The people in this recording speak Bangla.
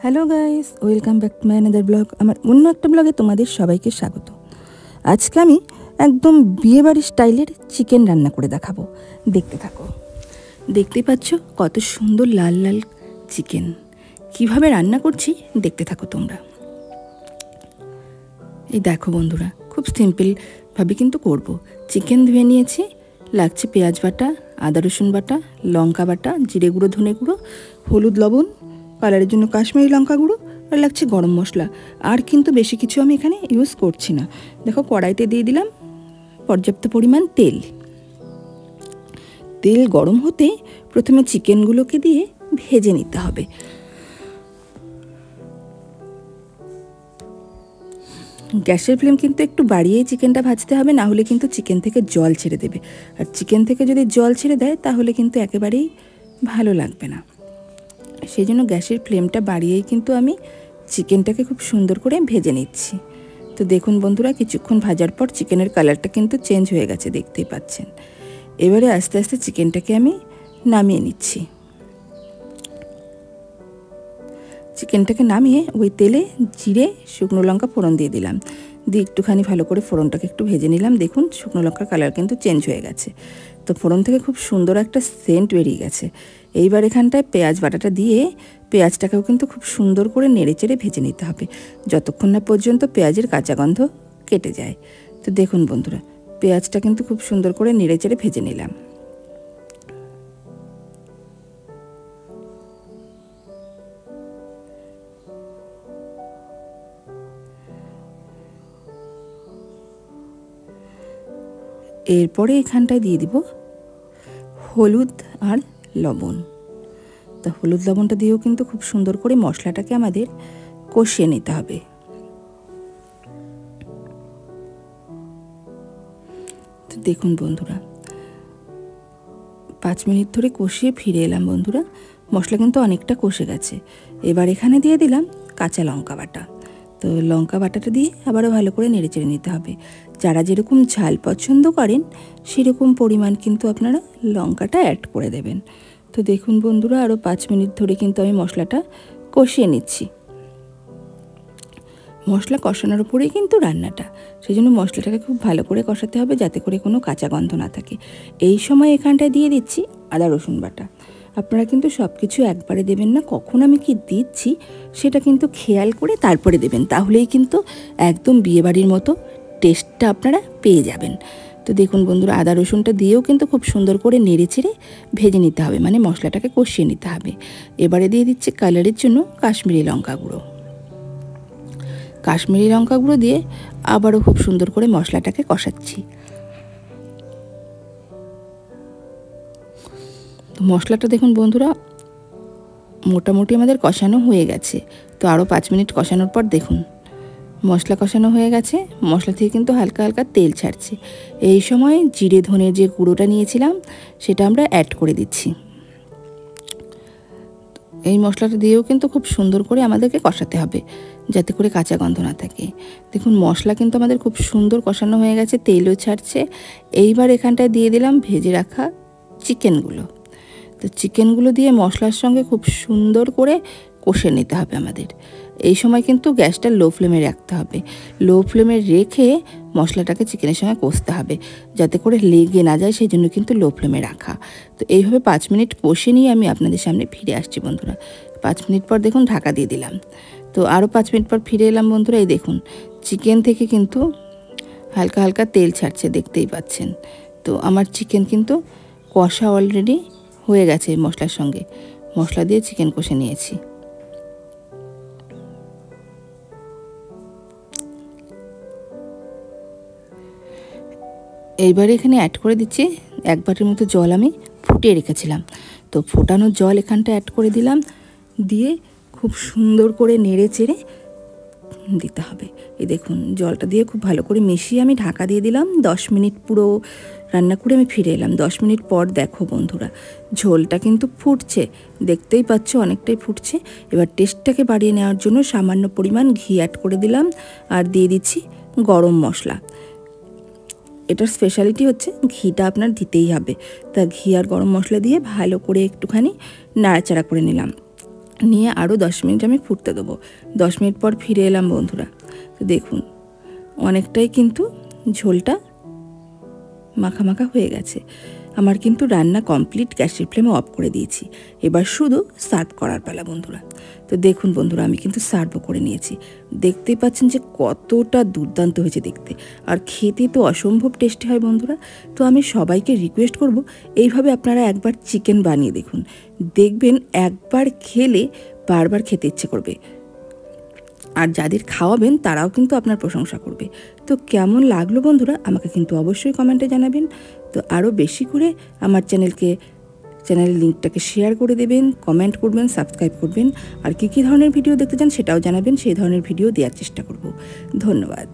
Hello guys, welcome back to my another blog. আমার অন্য একটা ব্লগে তোমাদের সবাইকে স্বাগত। আজকে আমি একদম বিয়েবাড়ির স্টাইলের চিকেন রান্না করে দেখাবো। দেখতে থাকো। দেখতে পাচ্ছ কত সুন্দর লাল লাল চিকেন। কিভাবে রান্না করছি দেখতে থাকো তোমরা। এই দেখো বন্ধুরা, খুব সিম্পলভাবে কিন্তু করব। চিকেন ধুয়ে নিয়েছি, লাগছে পেঁয়াজ বাটা, আদা রসুন বাটা, লঙ্কা বাটা, জিরে গুঁড়ো, ধনে গুঁড়ো, হলুদ, লবণ, কালারের জন্য কাশ্মীরি লঙ্কা গুঁড়ো, আর লাগছে গরম মশলা। আর কিন্তু বেশি কিছু আমি এখানে ইউজ করছি না। দেখো, কড়াইতে দিয়ে দিলাম পর্যাপ্ত পরিমাণ তেল। তেল গরম হতে প্রথমে চিকেনগুলোকে দিয়ে ভেজে নিতে হবে। গ্যাসের ফ্লেম কিন্তু একটু বাড়িয়েই চিকেনটা ভাজতে হবে, না হলে কিন্তু চিকেন থেকে জল ছেড়ে দেবে। আর চিকেন থেকে যদি জল ছেড়ে দেয় তাহলে কিন্তু একেবারেই ভালো লাগবে না। সেই জন্য গ্যাসের ফ্লেমটা বাড়িয়েই কিন্তু আমি চিকেনটাকে খুব সুন্দর করে ভেজে নিচ্ছি। তো দেখুন বন্ধুরা, কিছুক্ষণ ভাজার পর চিকেনের কালারটা কিন্তু চেঞ্জ হয়ে গেছে, দেখতেই পাচ্ছেন। এবারে আস্তে আস্তে চিকেনটাকে আমি নামিয়ে নিচ্ছি। চিকেনটাকে নামিয়ে ওই তেলে জিরে, শুকনো লঙ্কা ফোড়ন দিয়ে দিলাম। দিয়ে একটুখানি ভালো করে ফোড়নটাকে একটু ভেজে নিলাম। দেখুন, শুকনো লঙ্কার কালার কিন্তু চেঞ্জ হয়ে গেছে। তো ফোড়ন থেকে খুব সুন্দর একটা সেন্ট বেরিয়ে গেছে। এইবার এখানটায় পেঁয়াজ বাটাটা দিয়ে পেঁয়াজটাকেও কিন্তু খুব সুন্দর করে নেড়েচেড়ে ভেজে নিতে হবে, যতক্ষণ না পর্যন্ত পেঁয়াজের কাঁচা গন্ধ কেটে যায়। তো দেখুন বন্ধুরা, পেঁয়াজটা কিন্তু খুব সুন্দর করে নেড়েচেড়ে ভেজে নিলাম। এরপরে এখানটায় দিয়ে দিব হলুদ আর লবণ। তো হলুদ লবণটা দিয়েও কিন্তু খুব সুন্দর করে মশলাটাকে আমাদের কষিয়ে নিতে হবে। তো দেখুন বন্ধুরা, 5 মিনিট ধরে কষিয়ে ফিরে এলাম বন্ধুরা। মশলা কিন্তু অনেকটা কষে গেছে। এবার এখানে দিয়ে দিলাম কাঁচা লঙ্কা বাটা। তো লঙ্কা বাটাটা দিয়ে আবারও ভালো করে নেড়েচেড়ে নিতে হবে। যারা যেরকম ঝাল পছন্দ করেন সেরকম পরিমাণ কিন্তু আপনারা লঙ্কাটা অ্যাড করে দেবেন। তো দেখুন বন্ধুরা, আরও 5 মিনিট ধরে কিন্তু আমি মশলাটা কষিয়ে নিচ্ছি। মশলা কষানোর উপরেই কিন্তু রান্নাটা, সেই জন্য মশলাটাকে খুব ভালো করে কষাতে হবে যাতে করে কোনো কাঁচা গন্ধ না থাকে। এই সময় এখানটায় দিয়ে দিচ্ছি আদা রসুন বাটা। আপনারা কিন্তু সব কিছু একবারে দেবেন না, কখন আমি কি দিচ্ছি সেটা কিন্তু খেয়াল করে তারপরে দেবেন, তাহলেই কিন্তু একদম বিয়েবাড়ির মতো টেস্টটা আপনারা পেয়ে যাবেন। তো দেখুন বন্ধুরা, আদা রসুনটা দিয়েও কিন্তু খুব সুন্দর করে নেড়েচেড়ে ভেজে নিতে হবে, মানে মশলাটাকে কষিয়ে নিতে হবে। এবারে দিয়ে দিচ্ছি কালারের জন্য কাশ্মীরি লঙ্কা গুঁড়ো। কাশ্মীরি লঙ্কা গুঁড়ো দিয়ে আবারও খুব সুন্দর করে মশলাটাকে কষাচ্ছি। তো মশলাটা দেখুন বন্ধুরা, মোটামুটি আমাদের কষানো হয়ে গেছে। তো আরও 5 মিনিট কষানোর পর দেখুন মশলা কষানো হয়ে গেছে। মশলা থেকে কিন্তু হালকা হালকা তেল ছাড়ছে। এই সময় জিরে ধনের যে গুঁড়োটা নিয়েছিলাম সেটা আমরা অ্যাড করে দিচ্ছি। এই মশলাটা দিয়েও কিন্তু খুব সুন্দর করে আমাদেরকে কষাতে হবে যাতে করে কাঁচা গন্ধ না থাকে। দেখুন মশলা কিন্তু আমাদের খুব সুন্দর কষানো হয়ে গেছে, তেলও ছাড়ছে। এইবার এখানটায় দিয়ে দিলাম ভেজে রাখা চিকেনগুলো। তো চিকেনগুলো দিয়ে মশলার সঙ্গে খুব সুন্দর করে কষে নিতে হবে আমাদের। এই সময় কিন্তু গ্যাসটা লো ফ্লেমে রাখতে হবে। লো ফ্লেমে রেখে মশলাটাকে চিকেনের সঙ্গে কষতে হবে যাতে করে লেগে না যায়, সেই জন্য কিন্তু লো ফ্লেমে রাখা। তো এইভাবে 5 মিনিট কষে নিয়ে আমি আপনাদের সামনে ফিরে আসছি বন্ধুরা। 5 মিনিট পর দেখুন ঢাকা দিয়ে দিলাম। তো আরও 5 মিনিট পর ফিরে এলাম বন্ধুরা। এই দেখুন চিকেন থেকে কিন্তু হালকা হালকা তেল ছাড়ছে, দেখতেই পাচ্ছেন। তো আমার চিকেন কিন্তু কষা অলরেডি হয়ে গেছে মশলার সঙ্গে। মশলা দিয়ে চিকেন কষে নিয়েছি। এইবারে এখানে অ্যাড করে দিচ্ছি 1 বাটির মতো জল আমি ফুটিয়ে রেখেছিলাম। তো ফোটানো জল এখানটা অ্যাড করে দিলাম। দিয়ে খুব সুন্দর করে নেড়ে চেড়ে দিতে হবে। এই দেখুন জলটা দিয়ে খুব ভালো করে মিশিয়ে আমি ঢাকা দিয়ে দিলাম। 10 মিনিট পুরো রান্না করে আমি ফিরে এলাম। 10 মিনিট পর দেখো বন্ধুরা, ঝোলটা কিন্তু ফুটছে, দেখতেই পাচ্ছ অনেকটাই ফুটছে। এবার টেস্টটাকে বাড়িয়ে নেওয়ার জন্য সামান্য পরিমাণ ঘি অ্যাড করে দিলাম আর দিয়ে দিচ্ছি গরম মশলা। এটার স্পেশালিটি হচ্ছে ঘিটা আপনার দিতেই হবে। তা ঘি আর গরম মশলা দিয়ে ভালো করে একটুখানি নাড়াচাড়া করে নিলাম। নিয়ে আরও 10 মিনিট আমি ফুটতে দেবো। 10 মিনিট পর ফিরে এলাম বন্ধুরা। তো দেখুন অনেকটাই কিন্তু ঝোলটা মাখা মাখা হয়ে গেছে। আমার কিন্তু রান্না কমপ্লিট, গ্যাসের ফ্লেম অফ করে দিয়েছি। এবার শুধু সার্ভ করার পালা বন্ধুরা। তো দেখুন বন্ধুরা আমি কিন্তু সার্ভও করে নিয়েছি। দেখতেই পাচ্ছেন যে কতটা দুর্দান্ত হয়েছে দেখতে, আর খেতে তো অসম্ভব টেস্টি হয় বন্ধুরা। তো আমি সবাইকে রিকোয়েস্ট করব এইভাবে আপনারা একবার চিকেন বানিয়ে দেখুন, দেখবেন একবার খেলে বারবার খেতে ইচ্ছে করবে, আর যাদের খাওয়াবেন তারাও কিন্তু আপনার প্রশংসা করবে। তো কেমন লাগলো বন্ধুরা আমাকে কিন্তু অবশ্যই কমেন্টে জানাবেন। তো আরও বেশি করে আমার চ্যানেলের লিঙ্কটাকে শেয়ার করে দেবেন, কমেন্ট করবেন, সাবস্ক্রাইব করবেন, আর কী কী ধরনের ভিডিও দেখতে চান সেটাও জানাবেন, সেই ধরনের ভিডিও দেওয়ার চেষ্টা করব। ধন্যবাদ।